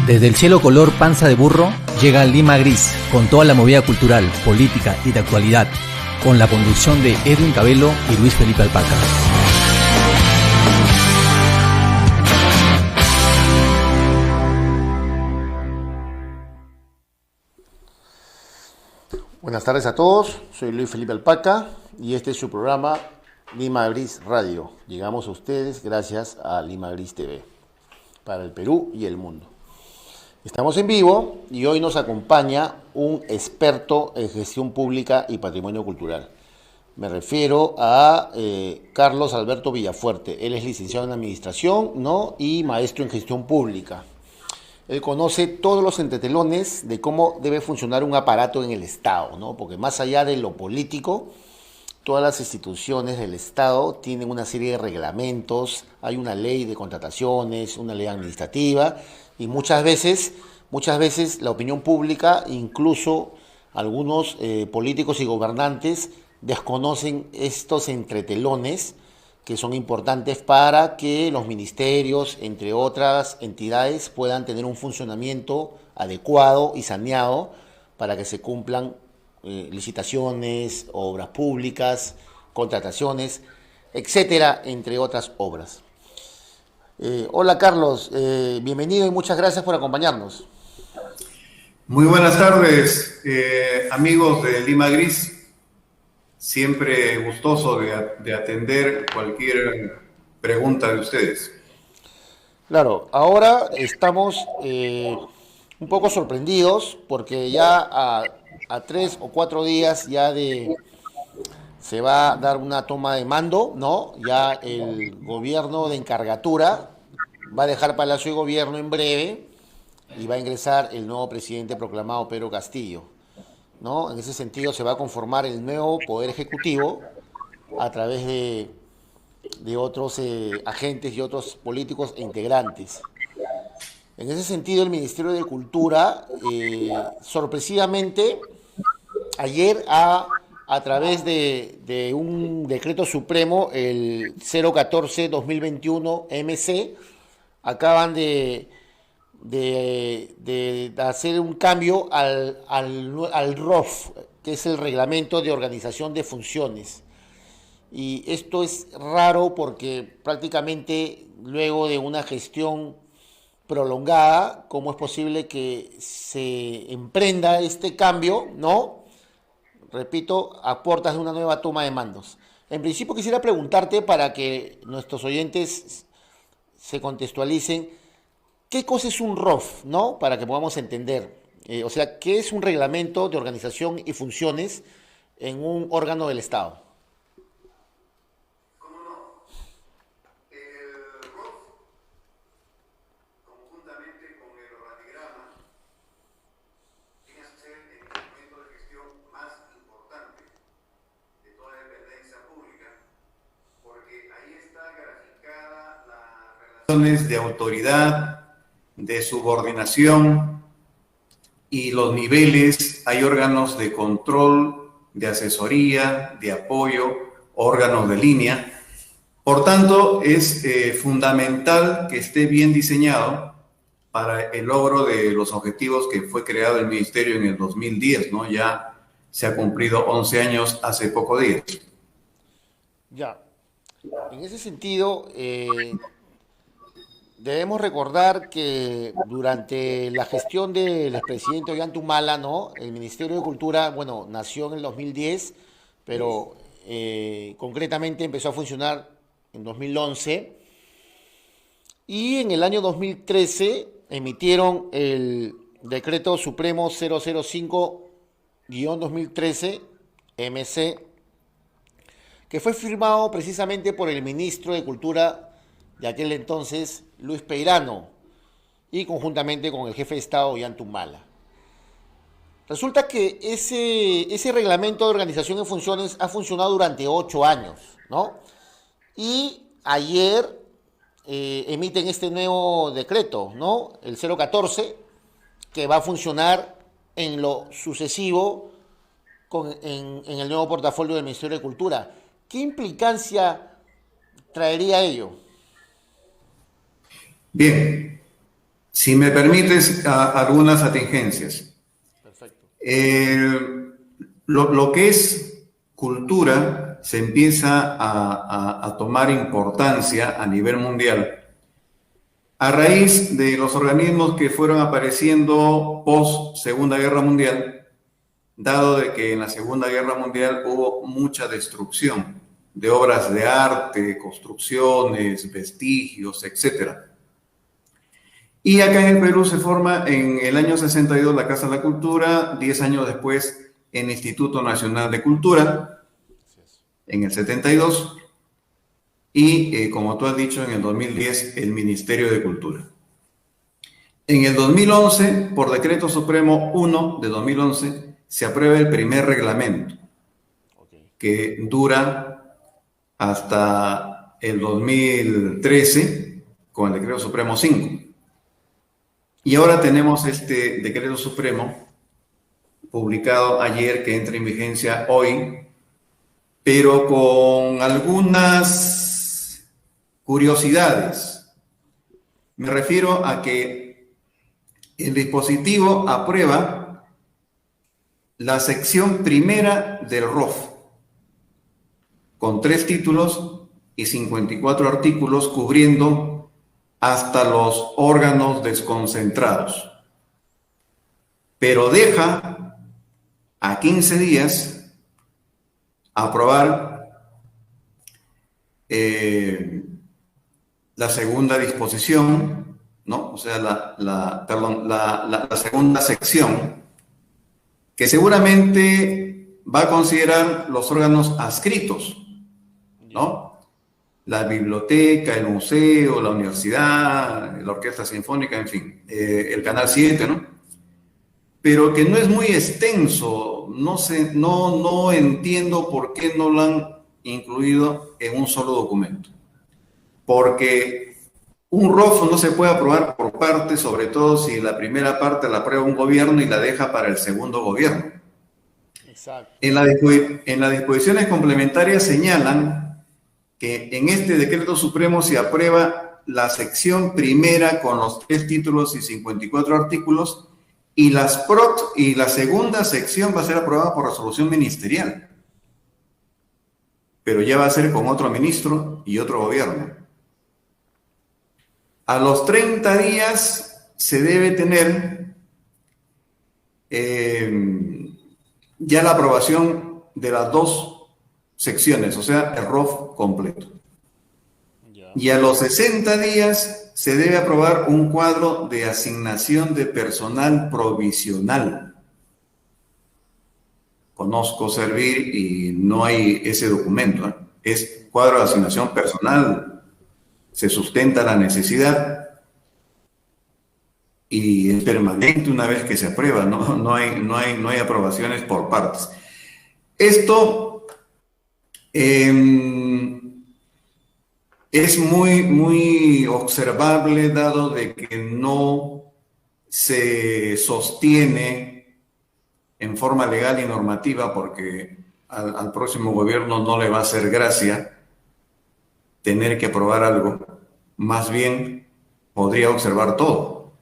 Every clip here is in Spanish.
Desde el cielo color panza de burro llega Lima Gris, con toda la movida cultural, política y de actualidad, con la conducción de Edwin Cabello y Luis Felipe Alpaca. Buenas tardes a todos, soy Luis Felipe Alpaca y este es su programa Lima Gris Radio. Llegamos a ustedes gracias a Lima Gris TV, para el Perú y el mundo. Estamos en vivo y hoy nos acompaña un experto en gestión pública y patrimonio cultural. Me refiero a Carlos Alberto Villafuerte. Él es licenciado en Administración, ¿no?, y maestro en Gestión Pública. Él conoce todos los entretelones de cómo debe funcionar un aparato en el Estado, ¿no? Porque más allá de lo político, todas las instituciones del Estado tienen una serie de reglamentos, hay una ley de contrataciones, una ley administrativa, y muchas veces la opinión pública, incluso algunos políticos y gobernantes, desconocen estos entretelones que son importantes para que los ministerios, entre otras entidades, puedan tener un funcionamiento adecuado y saneado para que se cumplan licitaciones, obras públicas, contrataciones, etcétera, entre otras obras. Hola Carlos, bienvenido y muchas gracias por acompañarnos. Muy buenas tardes, amigos de Lima Gris. Siempre gustoso de atender cualquier pregunta de ustedes. Claro, ahora estamos un poco sorprendidos porque ya a 3 o 4 días ya se va a dar una toma de mando, ¿no? Ya el gobierno de encargatura va a dejar Palacio de Gobierno en breve y va a ingresar el nuevo presidente proclamado, Pedro Castillo, ¿no? En ese sentido se va a conformar el nuevo Poder Ejecutivo a través de otros agentes y otros políticos e integrantes. En ese sentido, el Ministerio de Cultura, sorpresivamente, ayer a través de un decreto supremo, el 014-2021 MC, acaban de hacer un cambio al ROF, que es el Reglamento de Organización de Funciones. Y esto es raro porque prácticamente luego de una gestión prolongada, ¿cómo es posible que se emprenda este cambio, no? Repito, a puertas de una nueva toma de mandos. En principio quisiera preguntarte, para que nuestros oyentes se contextualicen, ¿qué cosa es un ROF, no? Para que podamos entender. O sea, ¿qué es un reglamento de organización y funciones en un órgano del Estado? ¿Cómo no? El ROF, conjuntamente con el organigrama, viene a ser el instrumento de gestión más importante de toda la dependencia pública, porque ahí está graficada las relaciones de autoridad, de subordinación y los niveles. Hay órganos de control, de asesoría, de apoyo, órganos de línea. Por tanto, es fundamental que esté bien diseñado para el logro de los objetivos que fue creado el Ministerio en el 2010, ¿no? Ya se ha cumplido 11 años hace pocos días. Ya, en ese sentido, debemos recordar que durante la gestión del expresidente Ollanta, ¿no?, el Ministerio de Cultura, bueno, nació en el 2010, pero concretamente empezó a funcionar en 2011, y en el año 2013 emitieron el Decreto Supremo 005-2013 MC, que fue firmado precisamente por el ministro de Cultura de aquel entonces, Luis Peirano, y conjuntamente con el jefe de Estado, Ollanta Humala. Resulta que ese reglamento de organización de funciones ha funcionado durante 8 años, ¿no? Y ayer emiten este nuevo decreto, ¿no?, el 014, que va a funcionar en lo sucesivo en el nuevo portafolio del Ministerio de Cultura. ¿Qué implicancia traería ello? Bien, Si me permites, algunas atingencias. Perfecto. Lo que es cultura se empieza a tomar importancia a nivel mundial a raíz de los organismos que fueron apareciendo post Segunda Guerra Mundial, dado de que en la Segunda Guerra Mundial hubo mucha destrucción de obras de arte, construcciones, vestigios, etcétera. Y acá en el Perú se forma en el año 62 la Casa de la Cultura, 10 años después el Instituto Nacional de Cultura, en el 72, y como tú has dicho, en el 2010 el Ministerio de Cultura. En el 2011, por Decreto Supremo 1 de 2011, se aprueba el primer reglamento, que dura hasta el 2013 con el Decreto Supremo 5. Y ahora tenemos este Decreto Supremo publicado ayer, que entra en vigencia hoy, pero con algunas curiosidades. Me refiero a que el dispositivo aprueba la sección primera del ROF, con 3 títulos y 54 artículos cubriendo hasta los órganos desconcentrados, pero deja a 15 días aprobar la segunda disposición, ¿no? O sea, la segunda sección, que seguramente va a considerar los órganos adscritos, ¿no? La biblioteca, el museo, la universidad, la orquesta sinfónica, en fin, el Canal 7, ¿no? Pero que no es muy extenso, no entiendo por qué no lo han incluido en un solo documento. Porque un ROF no se puede aprobar por partes, sobre todo si la primera parte la aprueba un gobierno y la deja para el segundo gobierno. Exacto. En las disposiciones complementarias señalan que en este Decreto Supremo se aprueba la sección primera con los 3 títulos y 54 artículos, y la segunda sección va a ser aprobada por resolución ministerial. Pero ya va a ser con otro ministro y otro gobierno. A los 30 días se debe tener ya la aprobación de las 2 secciones, o sea, el ROF completo. Y a los 60 días se debe aprobar un cuadro de asignación de personal provisional. Conozco Servir y no hay ese documento, ¿eh? Es cuadro de asignación personal, se sustenta la necesidad y es permanente una vez que se aprueba, no hay aprobaciones por partes. Esto es muy observable, dado de que no se sostiene en forma legal y normativa, porque al próximo gobierno no le va a hacer gracia tener que aprobar algo. Más bien podría observar todo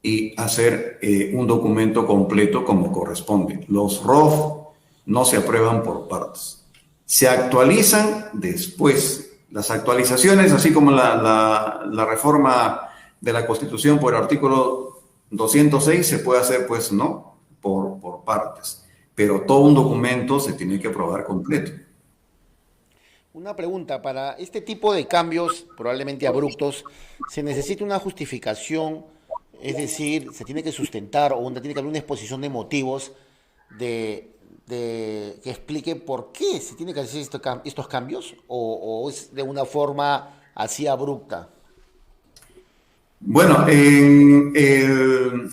y hacer un documento completo como corresponde. Los ROF no se aprueban por partes. Se actualizan después. Las actualizaciones, así como la reforma de la Constitución por el artículo 206, se puede hacer, pues, no, por partes. Pero todo un documento se tiene que aprobar completo. Una pregunta, para este tipo de cambios, probablemente abruptos, ¿se necesita una justificación? Es decir, ¿se tiene que sustentar o tiene que haber una exposición de motivos que explique por qué se tiene que hacer estos cambios, o es de una forma así abrupta? Bueno, en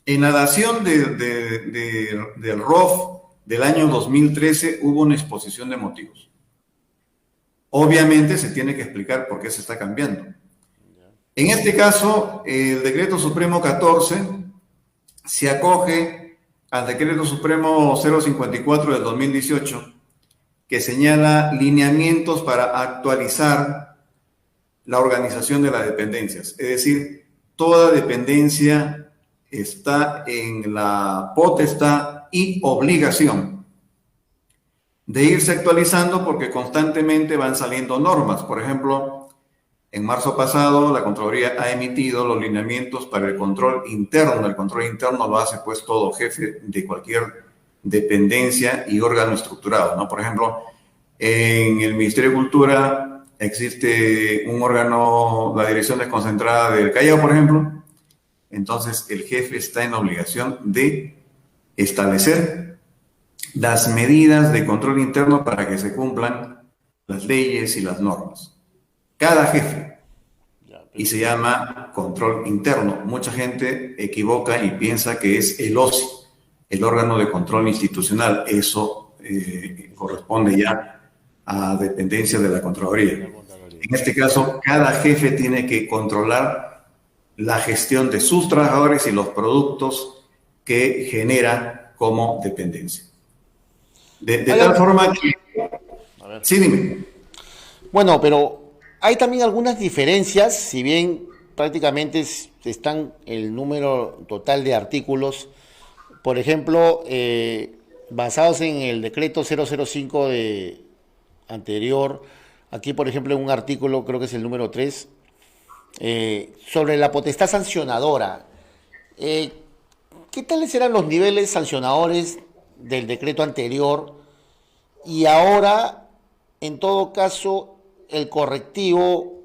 la dación del ROF del año 2013 hubo una exposición de motivos. Obviamente se tiene que explicar por qué se está cambiando. En este caso, el Decreto Supremo 14 se acoge al Decreto Supremo 054 del 2018, que señala lineamientos para actualizar la organización de las dependencias. Es decir, toda dependencia está en la potestad y obligación de irse actualizando porque constantemente van saliendo normas. Por ejemplo, en marzo pasado la Contraloría ha emitido los lineamientos para el control interno. El control interno lo hace pues todo jefe de cualquier dependencia y órgano estructurado, ¿no? Por ejemplo, en el Ministerio de Cultura existe un órgano, la Dirección Desconcentrada del Callao, por ejemplo. Entonces el jefe está en la obligación de establecer las medidas de control interno para que se cumplan las leyes y las normas. Cada jefe. Y se llama control interno. Mucha gente equivoca y piensa que es el OSI, el órgano de control institucional. Eso corresponde ya a dependencia de la Contraloría. En este caso, cada jefe tiene que controlar la gestión de sus trabajadores y los productos que genera como dependencia. De tal forma que... Sí, dime. Bueno, pero hay también algunas diferencias, si bien prácticamente están el número total de artículos, por ejemplo, basados en el decreto 005 de anterior, aquí por ejemplo en un artículo, creo que es el número 3, sobre la potestad sancionadora. ¿Qué tales eran los niveles sancionadores del decreto anterior? Y ahora, en todo caso, el correctivo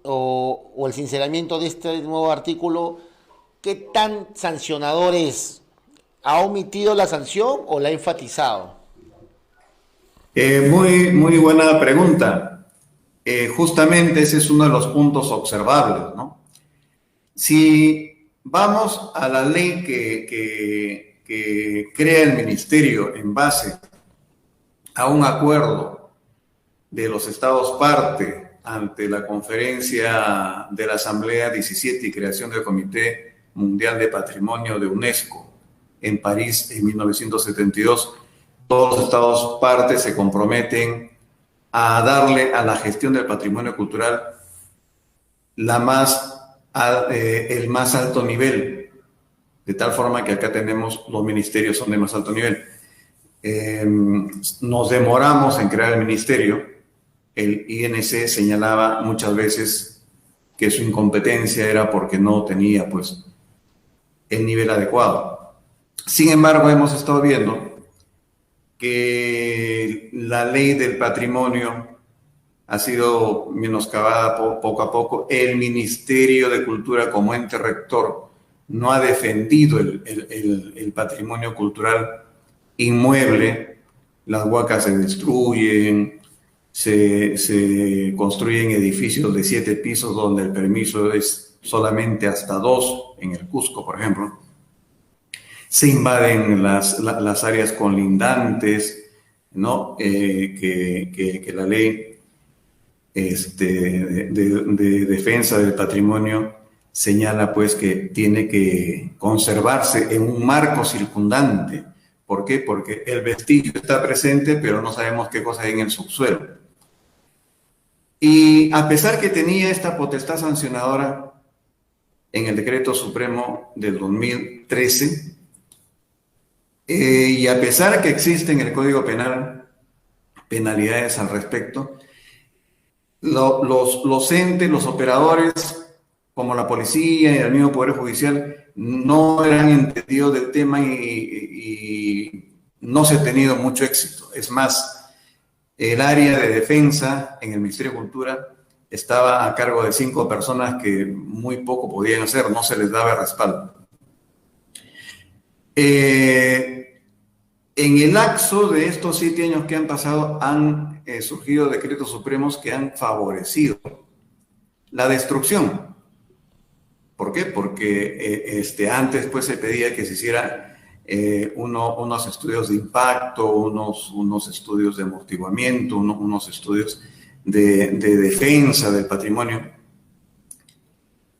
o el sinceramiento de este nuevo artículo, ¿qué tan sancionador es? ¿Ha omitido la sanción o la ha enfatizado? Muy buena pregunta. Justamente ese es uno de los puntos observables, ¿no? Si vamos a la ley que crea el ministerio en base a un acuerdo de los estados parte ante la conferencia de la Asamblea 17 y creación del Comité Mundial de Patrimonio de UNESCO en París en 1972, todos los estados partes se comprometen a darle a la gestión del patrimonio cultural el más alto nivel, de tal forma que acá tenemos los ministerios son de más alto nivel. Nos demoramos en crear el ministerio. El INC señalaba muchas veces que su incompetencia era porque no tenía pues el nivel adecuado. Sin embargo, hemos estado viendo que la ley del patrimonio ha sido menoscabada poco a poco. El Ministerio de Cultura como ente rector no ha defendido el patrimonio cultural inmueble. Las huacas se destruyen, se construyen edificios de 7 pisos donde el permiso es solamente hasta 2, en el Cusco, por ejemplo. Se invaden las áreas colindantes, ¿no? Que la ley de defensa del patrimonio señala pues que tiene que conservarse en un marco circundante. ¿Por qué? Porque el vestigio está presente, pero no sabemos qué cosa hay en el subsuelo. Y a pesar que tenía esta potestad sancionadora en el Decreto Supremo del 2013, y a pesar que existen en el Código Penal penalidades al respecto, los entes, los operadores, como la policía y el mismo Poder Judicial, no eran entendidos del tema y no se ha tenido mucho éxito. Es más, el área de defensa en el Ministerio de Cultura estaba a cargo de 5 personas que muy poco podían hacer, no se les daba respaldo. En el lapso de estos 7 años que han pasado, han surgido decretos supremos que han favorecido la destrucción. ¿Por qué? Porque antes pues, se pedía que se hiciera unos estudios de impacto, unos estudios de amortiguamiento, unos estudios de defensa del patrimonio,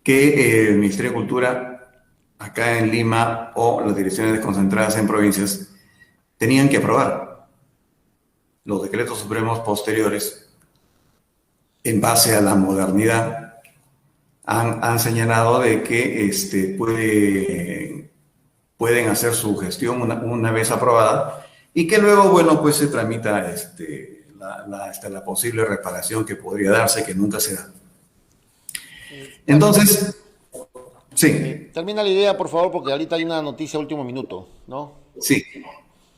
que el Ministerio de Cultura, acá en Lima, o las direcciones desconcentradas en provincias, tenían que aprobar los decretos supremos posteriores en base a la modernidad, han señalado de que pueden hacer su gestión una vez aprobada y que luego, bueno, pues se tramita la posible reparación que podría darse, que nunca se da. Entonces, sí. Termina la idea, por favor, porque ahorita hay una noticia último minuto, ¿no? Sí.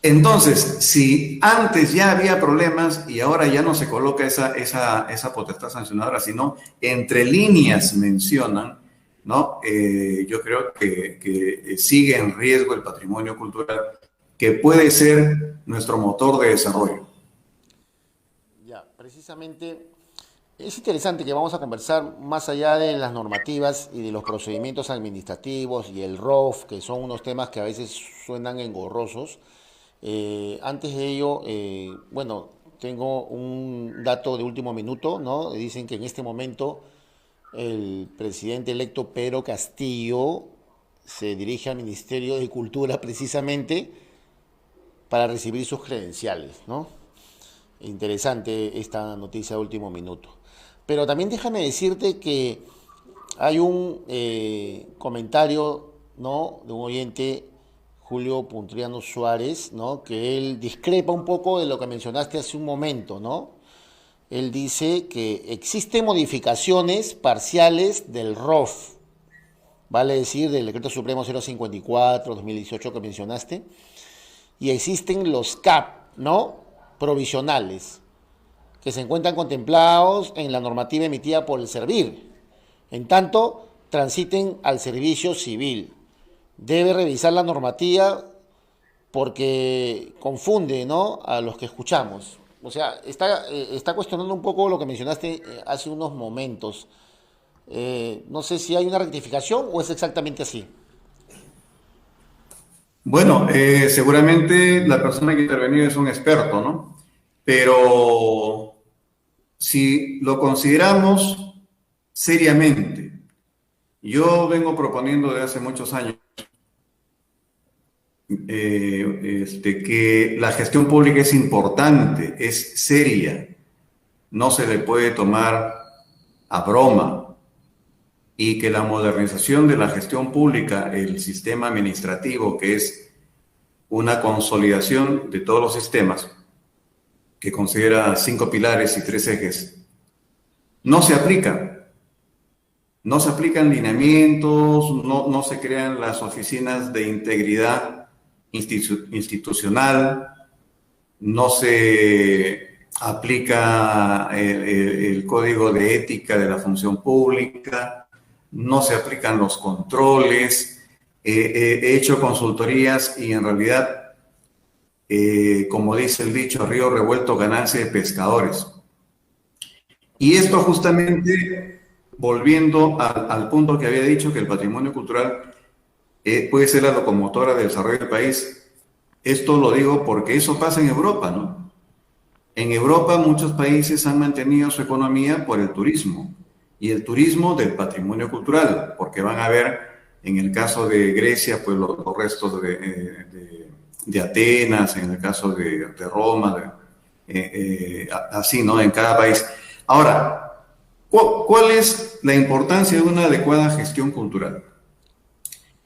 Entonces, si antes ya había problemas y ahora ya no se coloca esa potestad sancionadora, sino entre líneas mencionan, ¿no? Yo creo que sigue en riesgo el patrimonio cultural, que puede ser nuestro motor de desarrollo. Ya, precisamente es interesante que vamos a conversar más allá de las normativas y de los procedimientos administrativos y el ROF, que son unos temas que a veces suenan engorrosos. Antes de ello, bueno, tengo un dato de último minuto, ¿no? Dicen que en este momento el presidente electo Pedro Castillo se dirige al Ministerio de Cultura precisamente para recibir sus credenciales, ¿no? Interesante esta noticia de último minuto. Pero también déjame decirte que hay un comentario, ¿no?, de un oyente, Julio Puntriano Suárez, ¿no?, que él discrepa un poco de lo que mencionaste hace un momento, ¿no? Él dice que existen modificaciones parciales del ROF, vale decir, del Decreto Supremo 054-2018 que mencionaste, y existen los CAP, ¿no?, provisionales, que se encuentran contemplados en la normativa emitida por el Servir, en tanto transiten al servicio civil. Debe revisar la normativa porque confunde, ¿no?, a los que escuchamos. O sea, está cuestionando un poco lo que mencionaste hace unos momentos. No sé si hay una rectificación o es exactamente así. Bueno, seguramente la persona que ha intervenido es un experto, ¿no? Pero si lo consideramos seriamente, yo vengo proponiendo desde hace muchos años que la gestión pública es importante, es seria, no se le puede tomar a broma, y que la modernización de la gestión pública, el sistema administrativo, que es una consolidación de todos los sistemas, que considera 5 pilares y 3 ejes, no se aplica. No se aplican lineamientos, no se crean las oficinas de integridad institucional, no se aplica el código de ética de la función pública, no se aplican los controles. He hecho consultorías y en realidad, como dice el dicho, río revuelto, ganancia de pescadores. Y esto justamente, volviendo al punto que había dicho, que el patrimonio cultural puede ser la locomotora del desarrollo del país. Esto lo digo porque eso pasa en Europa, ¿no? En Europa muchos países han mantenido su economía por el turismo, y el turismo del patrimonio cultural, porque van a ver, en el caso de Grecia, pues los restos de Atenas, en el caso de Roma, así, ¿no?, en cada país. Ahora, ¿cuál es la importancia de una adecuada gestión cultural?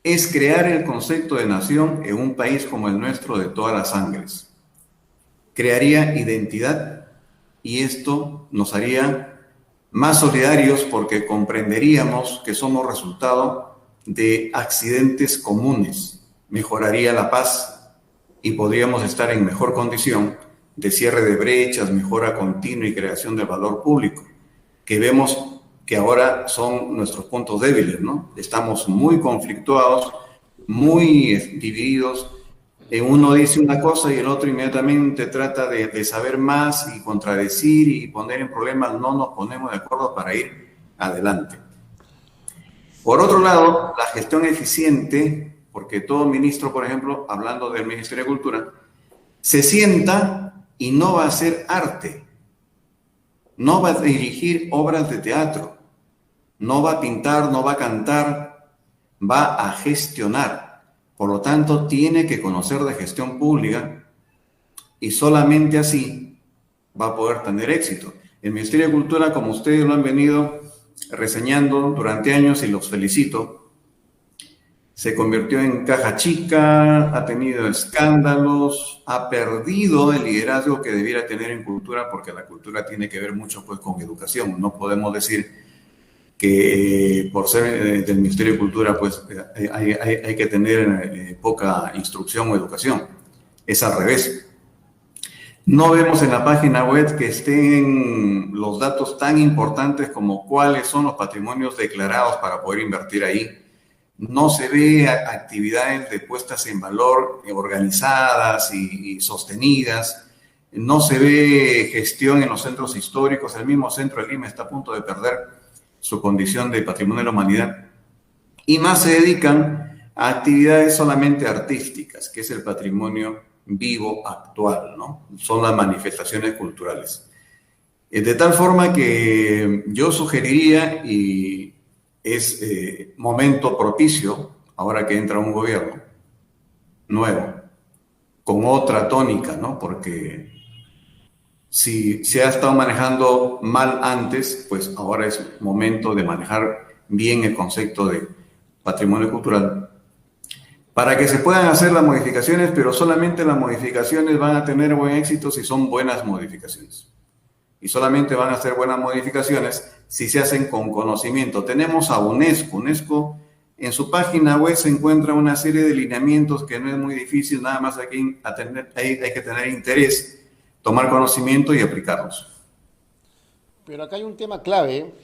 Es crear el concepto de nación en un país como el nuestro de todas las sangres. Crearía identidad, y esto nos haría más solidarios porque comprenderíamos que somos resultado de accidentes comunes. Mejoraría la paz y podríamos estar en mejor condición de cierre de brechas, mejora continua y creación de valor público, que vemos que ahora son nuestros puntos débiles, ¿no? Estamos muy conflictuados, muy divididos. Uno dice una cosa y el otro inmediatamente trata de saber más y contradecir y poner en problemas. No nos ponemos de acuerdo para ir adelante. Por otro lado, la gestión eficiente, porque todo ministro, por ejemplo, hablando del Ministerio de Cultura, se sienta y no va a hacer arte, no va a dirigir obras de teatro, no va a pintar, no va a cantar, va a gestionar. Por lo tanto, tiene que conocer de gestión pública y solamente así va a poder tener éxito. El Ministerio de Cultura, como ustedes lo han venido reseñando durante años y los felicito. Se convirtió en caja chica, ha tenido escándalos, ha perdido el liderazgo que debiera tener en cultura, porque la cultura tiene que ver mucho pues con educación. No podemos decir que por ser del Ministerio de Cultura pues hay que tener poca instrucción o educación. Es al revés. No vemos en la página web que estén los datos tan importantes como cuáles son los patrimonios declarados para poder invertir ahí. No se ve actividades de puestas en valor organizadas y sostenidas. No se ve gestión en los centros históricos. El mismo centro de Lima está a punto de perder su condición de patrimonio de la humanidad. Y más se dedican a actividades solamente artísticas, que es el patrimonio vivo actual, ¿no? Son las manifestaciones culturales. De tal forma que yo sugeriría, y es momento propicio, ahora que entra un gobierno nuevo, con otra tónica, ¿no? Porque si se ha estado manejando mal antes, pues ahora es momento de manejar bien el concepto de patrimonio cultural, para que se puedan hacer las modificaciones, pero solamente las modificaciones van a tener buen éxito si son buenas modificaciones. Y solamente van a ser buenas modificaciones si se hacen con conocimiento. Tenemos a UNESCO. UNESCO en su página web se encuentra una serie de lineamientos que no es muy difícil, nada más hay que tener interés, tomar conocimiento y aplicarlos. Pero acá hay un tema clave.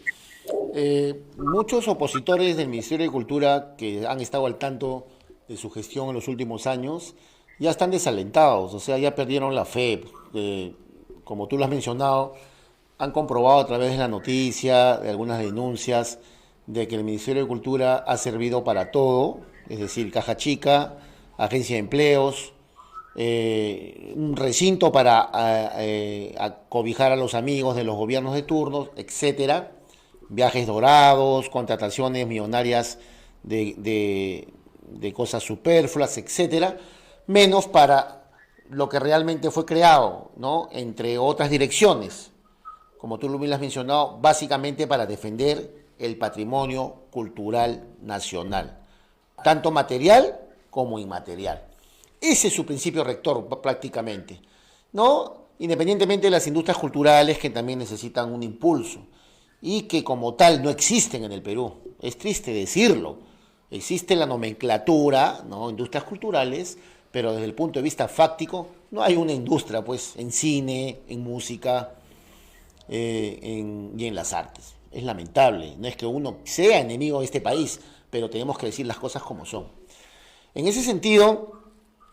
Muchos opositores del Ministerio de Cultura que han estado al tanto de su gestión en los últimos años ya están desalentados, o sea, ya perdieron la fe. Como tú lo has mencionado, han comprobado a través de la noticia, de algunas denuncias, de que el Ministerio de Cultura ha servido para todo, es decir, caja chica, agencia de empleos, un recinto para acobijar a los amigos de los gobiernos de turno, etcétera, viajes dorados, contrataciones millonarias de cosas superfluas, etcétera, menos para lo que realmente fue creado, ¿no? Entre otras direcciones, como tú lo has mencionado, básicamente para defender el patrimonio cultural nacional, tanto material como inmaterial. Ese es su principio rector prácticamente, ¿no? Independientemente de las industrias culturales que también necesitan un impulso y que como tal no existen en el Perú. Es triste decirlo. Existe la nomenclatura, ¿no? Industrias culturales, pero desde el punto de vista fáctico no hay una industria, pues, en cine, en música y en las artes. Es lamentable, no es que uno sea enemigo de este país, pero tenemos que decir las cosas como son. En ese sentido,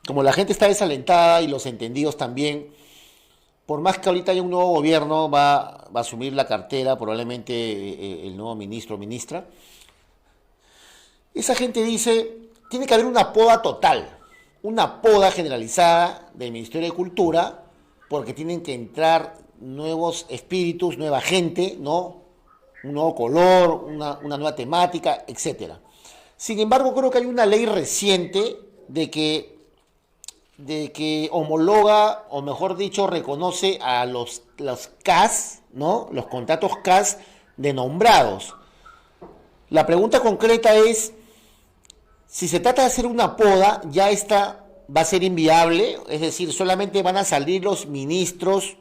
como la gente está desalentada y los entendidos también, por más que ahorita haya un nuevo gobierno, va a asumir la cartera probablemente el nuevo ministro o ministra, esa gente dice, tiene que haber una poda total, una poda generalizada del Ministerio de Cultura, porque tienen que entrar nuevos espíritus, nueva gente, ¿no? Un nuevo color, una nueva temática, etc. Sin embargo, creo que hay una ley reciente de que homologa, o mejor dicho, reconoce a los CAS, ¿no? Los contratos CAS de nombrados. La pregunta concreta es, si se trata de hacer una poda, ya esta va a ser inviable, es decir, solamente van a salir los ministros,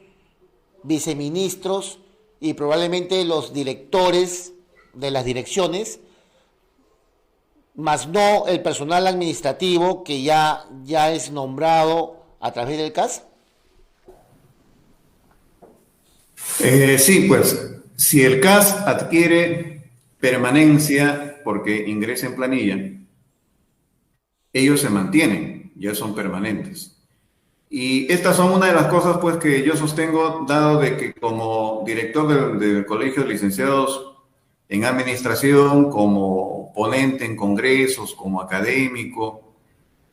viceministros y probablemente los directores de las direcciones, más no el personal administrativo que ya es nombrado a través del CAS. Sí, pues, si el CAS adquiere permanencia porque ingresa en planilla, ellos se mantienen, ya son permanentes. Y estas son una de las cosas pues que yo sostengo, dado de que como director del Colegio de Licenciados en Administración, como ponente en congresos, como académico,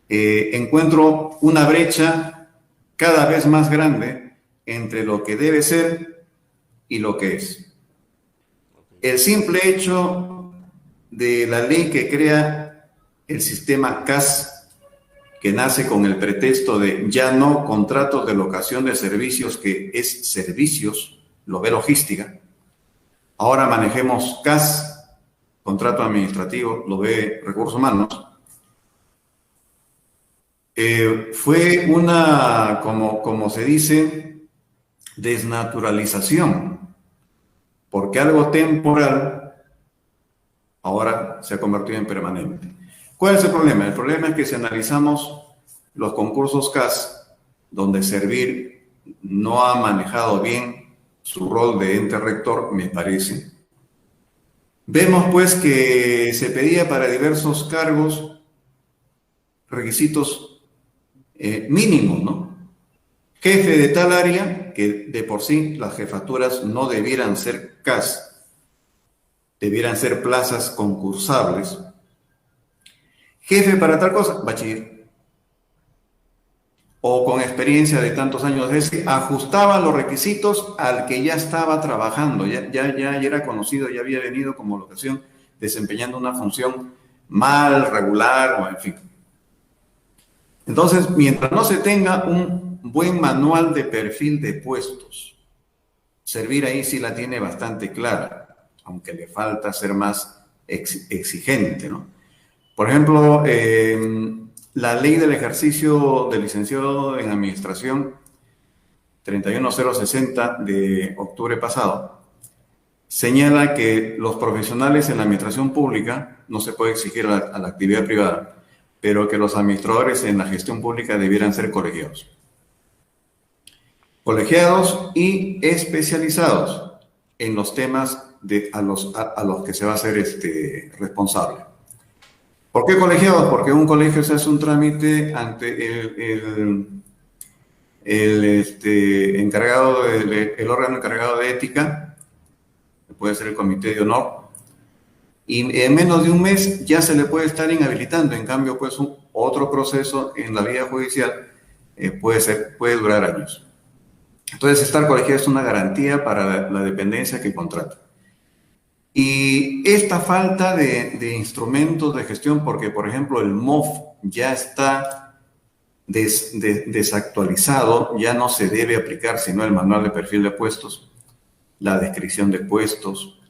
encuentro una brecha cada vez más grande entre lo que debe ser y lo que es. El simple hecho de la ley que crea el sistema CAS, que nace con el pretexto de ya no contratos de locación de servicios, que es servicios, lo ve logística, ahora manejemos CAS, contrato administrativo, lo ve Recursos Humanos. Fue una, como se dice, desnaturalización, porque algo temporal ahora se ha convertido en permanente. ¿Cuál es el problema? El problema es que si analizamos los concursos CAS, donde Servir no ha manejado bien su rol de ente rector, me parece, vemos pues que se pedía para diversos cargos requisitos mínimos, ¿no? Jefe de tal área, que de por sí las jefaturas no debieran ser CAS, debieran ser plazas concursables. Jefe para tal cosa, bachiller. O con experiencia de tantos años, es que ajustaba los requisitos al que ya estaba trabajando, ya era conocido, ya había venido como locación desempeñando una función mal, regular, o en fin. Entonces, mientras no se tenga un buen manual de perfil de puestos, Servir ahí sí la tiene bastante clara, aunque le falta ser más exigente, ¿no? Por ejemplo, la ley del ejercicio del licenciado en administración 31060 de octubre pasado señala que los profesionales en la administración pública no se puede exigir a la actividad privada, pero que los administradores en la gestión pública debieran ser colegiados. Colegiados y especializados en los temas a los que se va a ser responsable. ¿Por qué colegiados? Porque un colegio se hace un trámite ante el órgano encargado de ética, puede ser el comité de honor, y en menos de un mes ya se le puede estar inhabilitando. En cambio, pues otro proceso en la vía judicial puede durar años. Entonces, estar colegiado es una garantía para la dependencia que contrata. Y esta falta de instrumentos de gestión, porque, por ejemplo, el MOF ya está desactualizado, ya no se debe aplicar sino el manual de perfil de puestos, la descripción de puestos,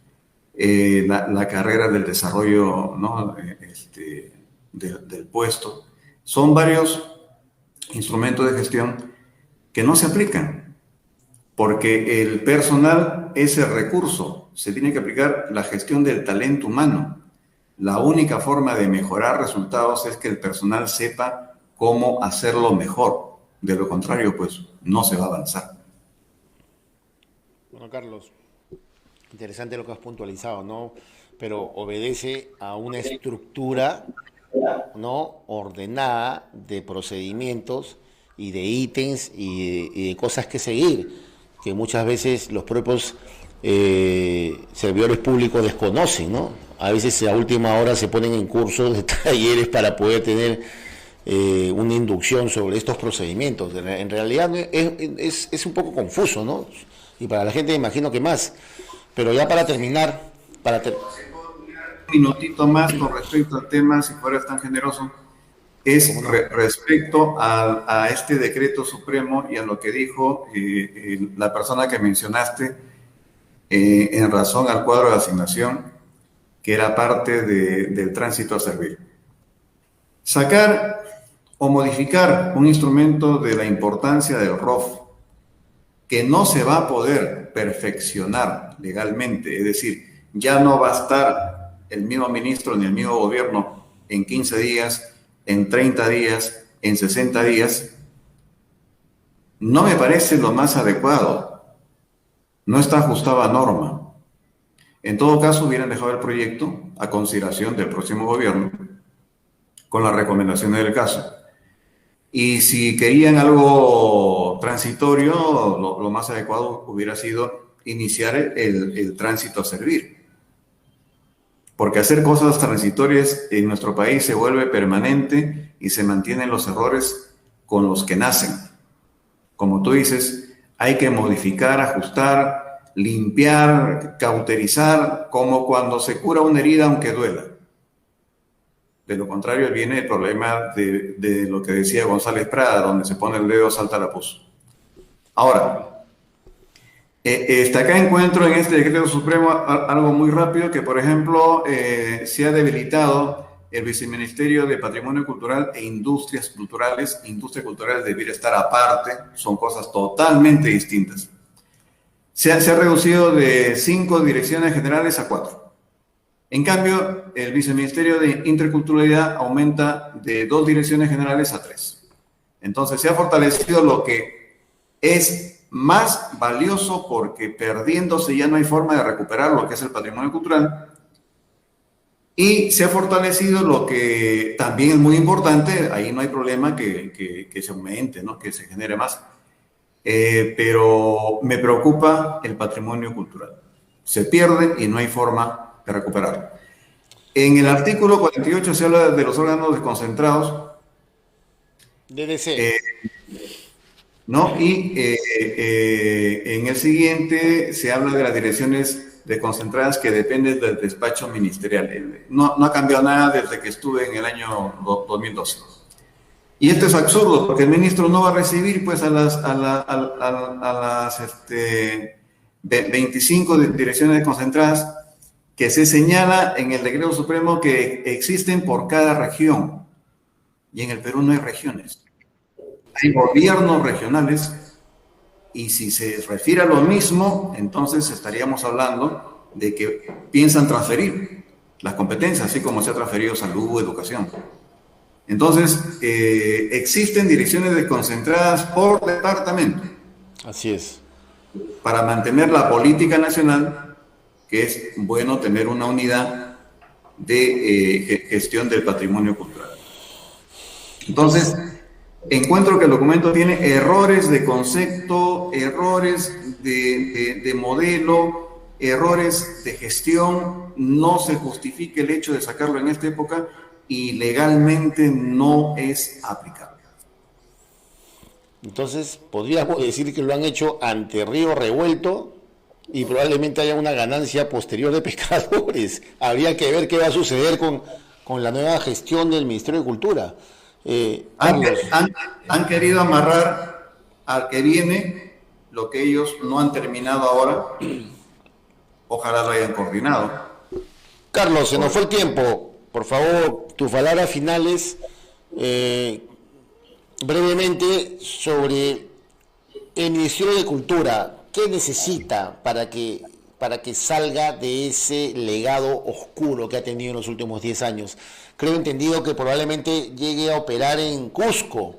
la carrera del desarrollo, ¿no? del puesto. Son varios instrumentos de gestión que no se aplican, porque el personal es el recurso. Se tiene que aplicar la gestión del talento humano. La única forma de mejorar resultados es que el personal sepa cómo hacerlo mejor. De lo contrario, pues no se va a avanzar. Bueno, Carlos, interesante lo que has puntualizado, ¿no? Pero obedece a una estructura, ¿no?, ordenada de procedimientos y de ítems y de cosas que seguir, que muchas veces los propios servidores públicos desconocen, ¿no? A veces a última hora se ponen en cursos de talleres para poder tener una inducción sobre estos procedimientos. En realidad es un poco confuso, ¿no? Y para la gente me imagino que más. Pero ya para terminar... Un minutito más con respecto al tema, si fueras tan generoso, es respecto a este decreto supremo y a lo que dijo la persona que mencionaste en razón al cuadro de asignación, que era parte del tránsito a servir. Sacar o modificar un instrumento de la importancia del ROF, que no se va a poder perfeccionar legalmente, es decir, ya no va a estar el mismo ministro ni el mismo gobierno en 15 días, en 30 días, en 60 días, no me parece lo más adecuado. No está ajustado a norma. En todo caso, hubieran dejado el proyecto a consideración del próximo gobierno con las recomendaciones del caso. Y si querían algo transitorio, lo más adecuado hubiera sido iniciar el tránsito a servir. Porque hacer cosas transitorias en nuestro país se vuelve permanente y se mantienen los errores con los que nacen. Como tú dices, hay que modificar, ajustar, limpiar, cauterizar, como cuando se cura una herida aunque duela. De lo contrario viene el problema de lo que decía González Prada, donde se pone el dedo, salta la pus. Ahora, Acá encuentro en este decreto supremo algo muy rápido, que por ejemplo se ha debilitado el viceministerio de Patrimonio Cultural e Industrias Culturales. Industria cultural debería estar aparte, son cosas totalmente distintas. Se ha reducido de 5 direcciones generales a 4. En cambio, el viceministerio de Interculturalidad aumenta de 2 direcciones generales a 3. Entonces se ha fortalecido lo que es más valioso, porque perdiéndose ya no hay forma de recuperar lo que es el patrimonio cultural, y se ha fortalecido lo que también es muy importante, ahí no hay problema que se aumente, ¿no? Que se genere más, pero me preocupa el patrimonio cultural. Se pierde y no hay forma de recuperarlo. En el artículo 48 se habla de los órganos desconcentrados, DDC. ¿no? Y en el siguiente se habla de las direcciones desconcentradas que dependen del despacho ministerial. No ha cambiado nada desde que estuve en el año 2012. Y esto es absurdo, porque el ministro no va a recibir pues a las 25 direcciones desconcentradas que se señala en el decreto supremo que existen por cada región. Y en el Perú no hay regiones. Hay gobiernos regionales, y si se refiere a lo mismo, entonces estaríamos hablando de que piensan transferir las competencias, así como se ha transferido salud, educación. Entonces, existen direcciones desconcentradas por departamento. Así es. Para mantener la política nacional, que es bueno tener una unidad de gestión del patrimonio cultural. Entonces, encuentro que el documento tiene errores de concepto, errores de modelo, errores de gestión. No se justifica el hecho de sacarlo en esta época y legalmente no es aplicable. Entonces, podríamos decir que lo han hecho ante río revuelto y probablemente haya una ganancia posterior de pescadores. Habría que ver qué va a suceder con la nueva gestión del Ministerio de Cultura. Han querido amarrar al que viene lo que ellos no han terminado ahora. Ojalá lo hayan coordinado. Carlos, se nos fue el tiempo. Por favor, tus palabras finales, brevemente, sobre el Ministerio de Cultura. ¿Qué necesita para que salga de ese legado oscuro que ha tenido en los últimos 10 años? Creo entendido que probablemente llegue a operar en Cusco,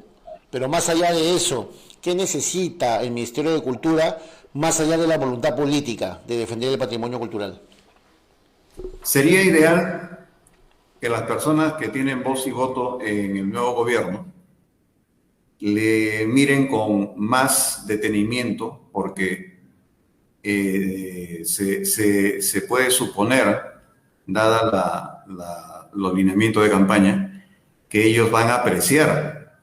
pero más allá de eso, ¿qué necesita el Ministerio de Cultura más allá de la voluntad política de defender el patrimonio cultural? Sería ideal que las personas que tienen voz y voto en el nuevo gobierno le miren con más detenimiento, porque se puede suponer, dada los lineamientos de campaña, que ellos van a apreciar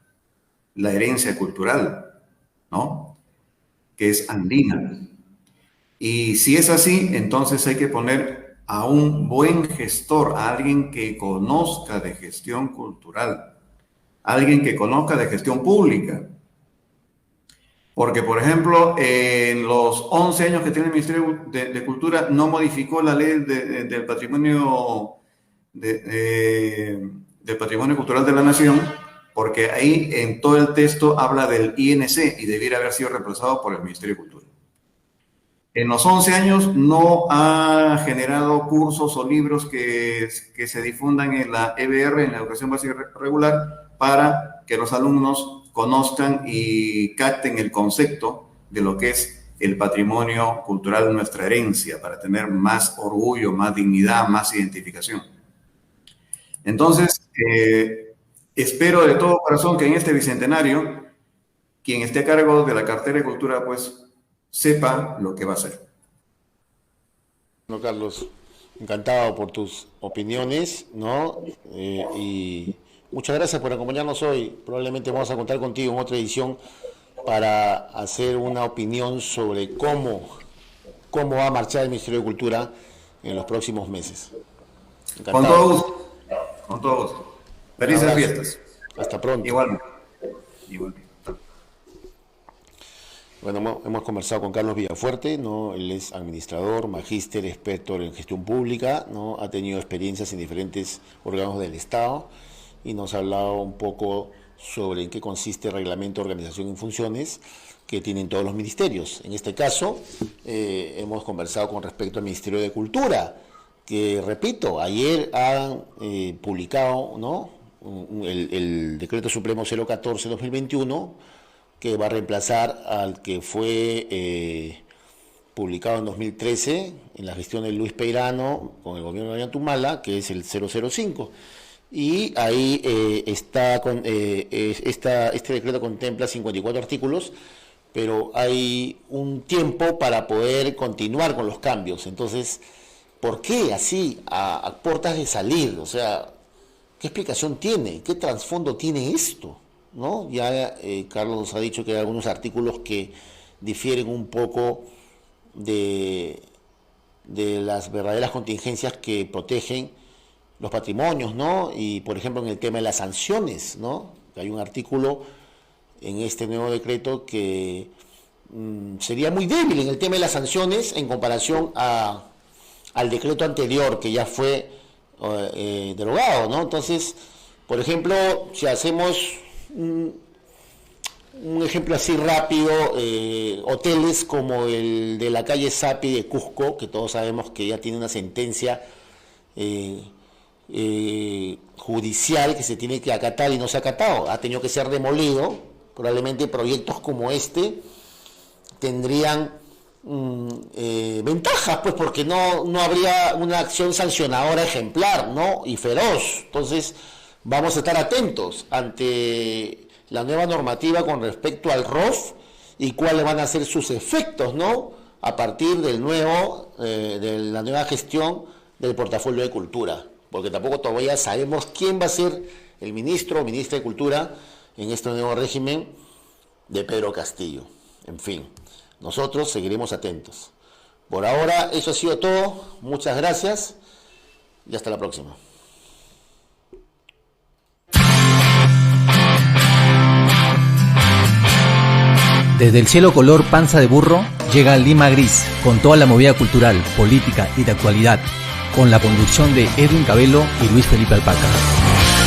la herencia cultural, ¿no? Que es andina. Y si es así, entonces hay que poner a un buen gestor, a alguien que conozca de gestión cultural, alguien que conozca de gestión pública. Porque, por ejemplo, en los 11 años que tiene el Ministerio de Cultura, no modificó la ley del patrimonio del patrimonio cultural de la nación, porque ahí en todo el texto habla del INC y debiera haber sido reemplazado por el Ministerio de Cultura. En los 11 años no ha generado cursos o libros que se difundan en la EBR, en la educación básica regular, para que los alumnos conozcan y capten el concepto de lo que es el patrimonio cultural, nuestra herencia, para tener más orgullo, más dignidad, más identificación. Entonces, espero de todo corazón que en este bicentenario, quien esté a cargo de la cartera de cultura, pues, sepa lo que va a hacer. Bueno, Carlos, encantado por tus opiniones, ¿no? Y muchas gracias por acompañarnos hoy. Probablemente vamos a contar contigo en otra edición para hacer una opinión sobre cómo va a marchar el Ministerio de Cultura en los próximos meses. Encantado. Con todo gusto. Con todo gusto. Felices fiestas. Hasta pronto. Igualmente. Igualmente. Bueno, hemos conversado con Carlos Villafuerte, ¿no? Él es administrador, magíster, experto en gestión pública, ¿no? Ha tenido experiencias en diferentes órganos del Estado y nos ha hablado un poco sobre en qué consiste el reglamento de organización y funciones que tienen todos los ministerios. En este caso, hemos conversado con respecto al Ministerio de Cultura, que, repito, ayer han publicado, ¿no?, el Decreto Supremo 014-2021, que va a reemplazar al que fue publicado en 2013 en la gestión de Luis Peirano con el gobierno de Ollanta, que es el 005. Y ahí este decreto contempla 54 artículos, pero hay un tiempo para poder continuar con los cambios. Entonces, ¿por qué así, a puertas de salir? O sea, ¿qué explicación tiene? ¿Qué trasfondo tiene esto? ¿No? Ya Carlos nos ha dicho que hay algunos artículos que difieren un poco de las verdaderas contingencias que protegen los patrimonios, ¿no? Y, por ejemplo, en el tema de las sanciones, ¿no? Hay un artículo en este nuevo decreto que sería muy débil en el tema de las sanciones en comparación al decreto anterior, que ya fue derogado, ¿no? Entonces, por ejemplo, si hacemos un ejemplo así rápido, hoteles como el de la calle Sapi de Cusco, que todos sabemos que ya tiene una sentencia judicial que se tiene que acatar y no se ha acatado, ha tenido que ser demolido. Probablemente proyectos como este tendrían ventajas, pues, porque no habría una acción sancionadora ejemplar, ¿no?, y feroz. Entonces, vamos a estar atentos ante la nueva normativa con respecto al ROF y cuáles van a ser sus efectos, ¿no?, a partir de la nueva gestión del portafolio de cultura, porque tampoco todavía sabemos quién va a ser el ministro o ministra de Cultura en este nuevo régimen de Pedro Castillo. En fin, nosotros seguiremos atentos. Por ahora, eso ha sido todo. Muchas gracias y hasta la próxima. Desde el cielo color panza de burro llega Lima Gris, con toda la movida cultural, política y de actualidad, con la conducción de Edwin Cabello y Luis Felipe Alpaca.